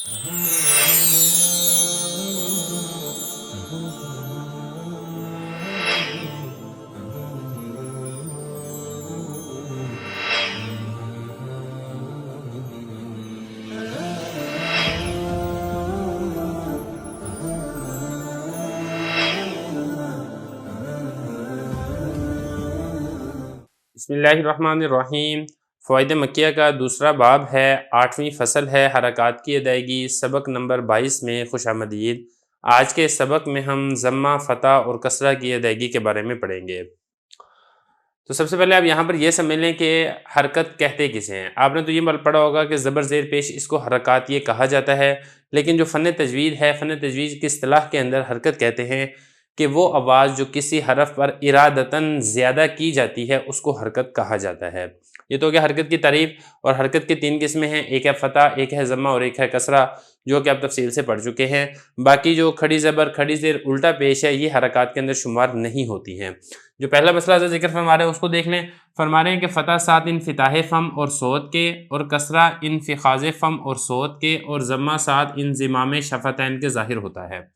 बिस्मिल्लाहिर्रहमानिर्रहीम। फ़वाइद मक्किया का दूसरा बाब है, 8वीं फसल है हरकत की अदायगी। सबक नंबर 22 में खुशामदीद। आज के सबक में हम ज़म्मा, फ़तह और कसरा की अदायगी के बारे में पढ़ेंगे। तो सबसे पहले आप यहाँ पर यह समझ लें कि हरकत कहते किसे हैं। आपने तो ये पढ़ा होगा कि ज़बर ज़ेर पेश इसको हरकत ये कहा जाता है, लेकिन जो फ़न तजवीज़ है, फ़न तजवीज़ की इस्तिलाह के अंदर हरकत कहते हैं कि वो आवाज़ जो किसी हरफ पर इरादतन ज़्यादा की जाती है उसको हरकत कहा जाता है। ये तो क्या हरकत की तारीफ़। और हरकत की 3 किस्में हैं, एक है फ़तह, एक है ज़म्मा और एक है कसरा, जो कि आप तफसील से पढ़ चुके हैं। बाकी जो खड़ी ज़बर, खड़ी ज़ेर, उल्टा पेश है, ये हरकत के अंदर शुमार नहीं होती हैं। जो पहला मसला जो जिक्र फरमा रहे हैं उसको देख लें। फरमा रहे हैं कि फ़तह सात इन्फ़िताह फ़म और सोत के, और कसरा इन्फ़िखाज़ फ़म और सोत के, और ज़म्मा सात इंज़िमाम शफ़तैन के ज़ाहिर होता है।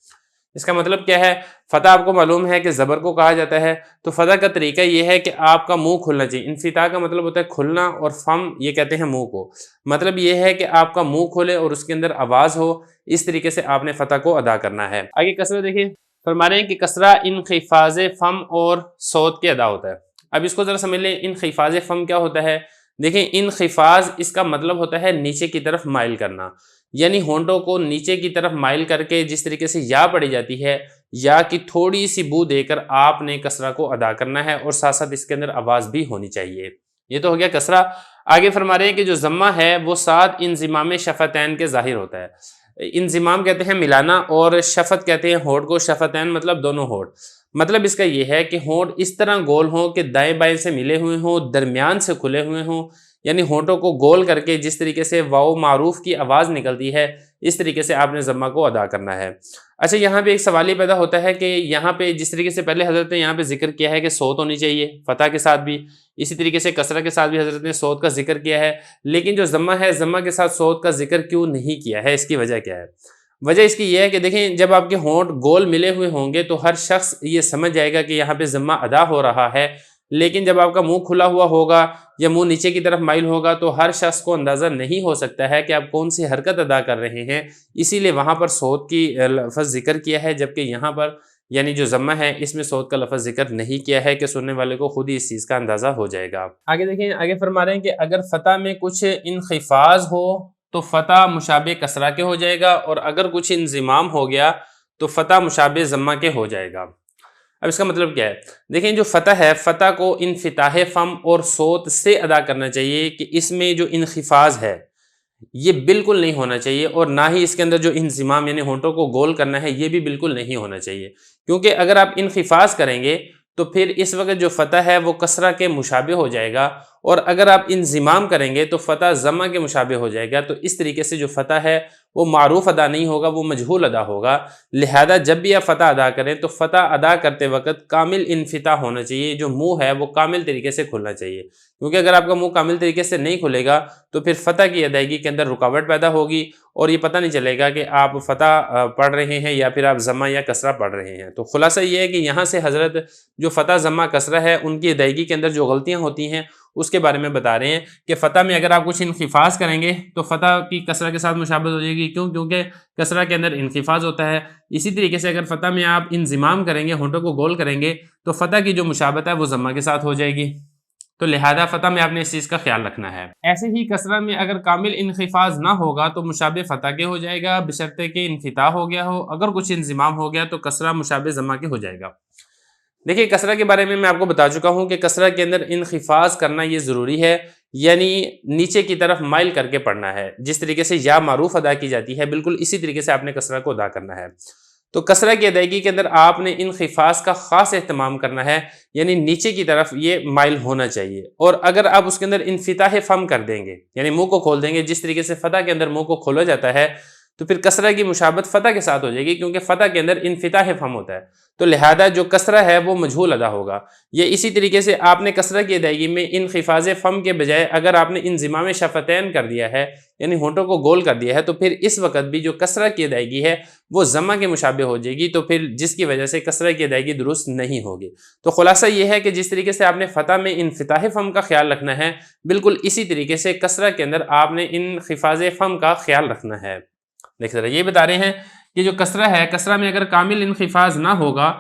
इसका मतलब क्या है? फ़तह आपको मालूम है कि ज़बर को कहा जाता है, तो फ़तह का तरीका ये है कि आपका मुंह खुलना चाहिए। इन्फ़िताह का मतलब होता है खुलना, और फ़म ये कहते हैं मुंह को। मतलब ये है कि आपका मुंह खोले और उसके अंदर आवाज़ हो। इस तरीके से आपने फ़तह को अदा करना है। आगे कसरा देखिए, फरमा रहे हैं कि कसरा इन्ख़िफ़ाज़ फ़म और सौत के अदा होता है। अब इसको ज़रा समझ लें, इन्ख़िफ़ाज़ फ़म क्या होता है। देखिए, इन्ख़िफ़ाज़ इसका मतलब होता है नीचे की तरफ माइल करना, यानी होंठों को नीचे की तरफ माइल करके जिस तरीके से या पढ़ी जाती है, या की थोड़ी सी बू देकर आपने कसरा को अदा करना है, और साथ साथ इसके अंदर आवाज़ भी होनी चाहिए। ये तो हो गया कसरा। आगे फरमा रहे हैं कि जो ज़म्मा है वो सात इंज़िमाम शफ़तैन के ज़ाहिर होता है। इंज़िमाम कहते हैं मिलाना, और शफ़त कहते हैं होंठ को। शफ़तैन मतलब दोनों होंठ। मतलब इसका ये है कि होंठ इस तरह गोल हों कि दाएं बाएं से मिले हुए हों, दरमियान से खुले हुए हों, यानी होंठों को गोल करके जिस तरीके से वाओ मारूफ की आवाज़ निकलती है, इस तरीके से आपने ज़म्मा को अदा करना है। अच्छा, यहाँ पे एक सवाल ये पैदा होता है कि यहाँ पे जिस तरीके से पहले हज़रत ने यहाँ पे जिक्र किया है कि सौत होनी चाहिए फ़तह के साथ भी, इसी तरीके से कसरा के साथ भी हज़रत ने सौत का जिक्र किया है, लेकिन जो ज़म्मा है, ज़म्मा के साथ सौत का जिक्र क्यों नहीं किया है? इसकी वजह क्या है? वजह इसकी यह है कि देखें, जब आपके होंठ गोल मिले हुए होंगे तो हर शख्स ये समझ जाएगा कि यहाँ पे ज़म्मा अदा हो रहा है, लेकिन जब आपका मुंह खुला हुआ होगा या मुंह नीचे की तरफ माइल होगा तो हर शख्स को अंदाज़ा नहीं हो सकता है कि आप कौन सी हरकत अदा कर रहे हैं। इसीलिए वहाँ पर सौत की लफ्ज़ जिक्र किया है, जबकि यहाँ पर यानी जो ज़म्मा है इसमें सौत का लफ्ज़ जिक्र नहीं किया है, कि सुनने वाले को खुद ही इस चीज़ का अंदाज़ा हो जाएगा। आगे देखें, आगे फरमा रहे हैं कि अगर फ़तह में कुछ इन्ख़िफ़ाज़ हो तो फ़तह मुशाबे कसरा के हो जाएगा, और अगर कुछ इंज़िमाम हो गया तो फ़तह मुशाबे ज़म्मा के हो जाएगा। अब इसका मतलब क्या है? देखें, जो फ़तह है, फ़तह को इन्फ़िताह फ़म और सोत से अदा करना चाहिए, कि इसमें जो इन्ख़िफ़ाज़ है ये बिल्कुल नहीं होना चाहिए, और ना ही इसके अंदर जो इंज़िमाम यानी होंठों को गोल करना है ये भी बिल्कुल नहीं होना चाहिए। क्योंकि अगर आप इन्ख़िफ़ाज़ करेंगे तो फिर इस वक्त जो फ़तह है वो कसरा के मुशाबे हो जाएगा, और अगर आप इंज़िमाम करेंगे तो फ़तह ज़म्मा के मुशाबे हो जाएगा। तो इस तरीके से जो फ़तह है वो मारूफ अदा नहीं होगा, वो मजहूल अदा होगा। लिहाजा जब भी आप फ़तह अदा करें तो फ़तह अदा करते वक्त कामिल इन्फ़िता होना चाहिए, जो मुँह है वो कामिल तरीके से खुलना चाहिए। क्योंकि अगर आपका मुँह कामिल तरीके से नहीं खुलेगा तो फिर फ़तह की अदायगी के अंदर रुकावट पैदा होगी, और ये पता नहीं चलेगा कि आप फ़तह पढ़ रहे हैं या फिर आप ज़म्मा या कसरा पढ़ रहे हैं। तो खुलासा ये है कि यहाँ से हज़रत जो फ़तह, ज़म्मा, कसरा है उनकी अदायगी के अंदर जो गलतियाँ होती हैं उसके बारे में बता रहे हैं कि फ़तह में अगर आप कुछ इन्ख़िफ़ाज़ करेंगे तो फ़तह की कसरा के साथ मुशाबहत हो जाएगी। क्यों? क्योंकि कसरा के अंदर इन्ख़िफ़ाज़ होता है। इसी तरीके से अगर फ़तह में आप इंज़िमाम करेंगे, होंठों को गोल करेंगे, तो फ़तह की जो मुशाबहत है वो ज़म्मा के साथ हो जाएगी। तो लिहाजा फ़तह में आपने इस चीज़ का ख्याल रखना है। ऐसे ही कसरा में अगर कामिल इन्ख़िफ़ाज़ ना होगा तो मुशाबे फ़तह के हो जाएगा, बशर्ते कि इन्फ़िताह हो गया हो। अगर कुछ इंज़िमाम हो गया तो कसरा मुशाबे ज़म्मा के हो जाएगा। देखिए, कसरा के बारे में मैं आपको बता चुका हूँ कि कसरा के अंदर इन्ख़िफ़ाज़ करना ये ज़रूरी है, यानी नीचे की तरफ माइल करके पढ़ना है। जिस तरीके से या मारूफ अदा की जाती है, बिल्कुल इसी तरीके से आपने कसरा को अदा करना है। तो कसरा की अदायगी के अंदर आपने इन्ख़िफ़ाज़ का ख़ास एहतमाम करना है, यानी नीचे की तरफ ये माइल होना चाहिए। और अगर आप उसके अंदर इन्फ़िताह फ़म कर देंगे, यानी मुँह को खोल देंगे, जिस तरीके से फ़तह के अंदर मुँह को खोला जाता है, تو پھر کسرہ کی مشابہت فتح کے ساتھ ہو جائے گی، کیونکہ فتح کے اندر انفتاح فم ہوتا ہے، تو لہذا جو کسرہ ہے وہ مجہول ادا ہوگا۔ یہ اسی طریقے سے آپ نے کسرہ کی ادائیگی میں انخفاض فم کے بجائے اگر آپ نے انضمام شفتین کر دیا ہے، یعنی ہونٹوں کو گول کر دیا ہے، تو پھر اس وقت بھی جو کسرہ کی ادائیگی ہے وہ ضمہ کے مشابہ ہو جائے گی، تو پھر جس کی وجہ سے کسرہ کی ادائیگی درست نہیں ہوگی۔ تو خلاصہ یہ ہے کہ جس طریقے سے آپ نے فتح میں انفتاح فم کا خیال رکھنا ہے، بالکل اسی طریقے سے کسرہ کے اندر آپ نے انخفاض فم کا خیال رکھنا ہے۔ دیکھ ذرا یہ بتا رہے ہیں کہ جو کسرہ ہے، کسرہ میں اگر کامل انخفاض نہ ہوگا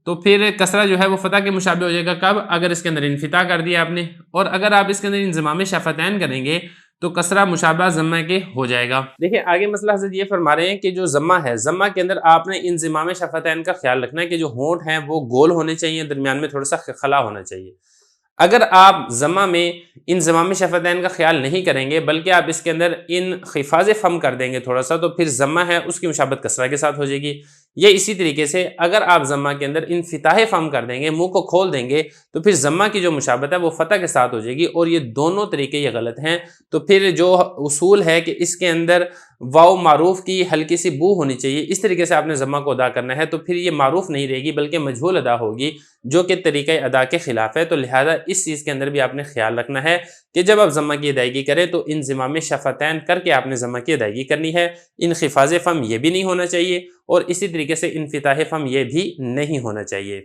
تو پھر کسرہ جو ہے وہ فتح کے مشابہ ہو جائے گا۔ کب؟ اگر اس کے اندر انفتاح کر دیا آپ نے، اور اگر آپ اس کے اندر انضمام شفتین کریں گے تو کسرہ مشابہ ضمہ کے ہو جائے گا۔ دیکھیں آگے مسئلہ حضرت یہ فرما رہے ہیں کہ جو ضمہ ہے، ضمہ کے اندر آپ نے انضمام شفتین کا خیال رکھنا ہے کہ جو ہونٹ ہیں وہ گول ہونے چاہیے، درمیان میں تھوڑا سا خلا ہونا چاہیے۔ اگر آپ ضمہ میں انضمام شفتین کا خیال نہیں کریں گے بلکہ آپ اس کے اندر انخفاض فم کر دیں گے تھوڑا سا، تو پھر ضمہ ہے اس کی مشابہت کسرہ کے ساتھ ہو جائے گی۔ یہ اسی طریقے سے اگر آپ ضمہ کے اندر انفتاح فم کر دیں گے، منہ کو کھول دیں گے، تو پھر ضمہ کی جو مشابہت ہے وہ فتح کے ساتھ ہو جائے گی، اور یہ دونوں طریقے یہ غلط ہیں۔ تو پھر جو اصول ہے کہ اس کے اندر واو معروف کی ہلکی سی بو ہونی چاہیے، اس طریقے سے آپ نے ضمہ کو ادا کرنا ہے، تو پھر یہ معروف نہیں رہے گی بلکہ مجہول ادا ہوگی، جو کہ طریقہ ادا کے خلاف ہے۔ تو لہذا اس چیز کے اندر بھی آپ نے خیال رکھنا ہے کہ جب آپ ضمہ کی ادائیگی کریں تو انضمام شفتین کر کے آپ نے ضمہ کی ادائیگی کرنی ہے۔ انخفاض فم یہ بھی نہیں ہونا چاہیے، اور اسی طریقے سے انفتاح فم یہ بھی نہیں ہونا چاہیے۔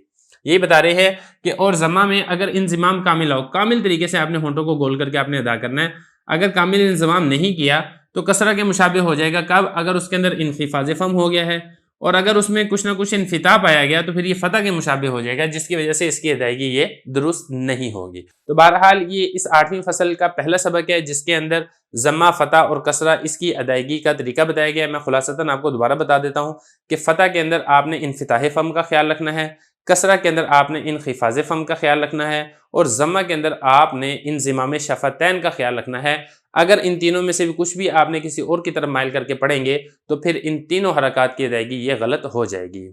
یہی بتا رہے ہیں کہ اور ضمہ میں اگر انضمام کامل ہو، کامل طریقے سے آپ نے ہونٹوں کو گول کر کے آپ نے ادا کرنا ہے، اگر کامل انضمام نہیں کیا تو کسرہ کے مشابہ ہو جائے گا۔ کب؟ اگر اس کے اندر انخفاض فم ہو گیا ہے، اور اگر اس میں کچھ نہ کچھ انفتاح پایا گیا تو پھر یہ فتح کے مشابہ ہو جائے گا، جس کی وجہ سے اس کی ادائیگی یہ درست نہیں ہوگی۔ تو بہرحال یہ اس 8ویں فصل کا پہلا سبق ہے جس کے اندر ضمہ، فتح اور کسرہ اس کی ادائیگی کا طریقہ بتایا گیا ہے۔ میں خلاصتاً آپ کو دوبارہ بتا دیتا ہوں کہ فتح کے اندر آپ نے انفتاح فم کا خیال رکھنا ہے، کسرہ کے اندر آپ نے انخفاض فم کا خیال رکھنا ہے، اور ضمہ کے اندر آپ نے انضمام شفتین کا خیال رکھنا ہے۔ اگر ان تینوں میں سے بھی کچھ بھی آپ نے کسی اور کی طرف مائل کر کے پڑھیں گے تو پھر ان تینوں حرکات کی ادائیگی یہ غلط ہو جائے گی۔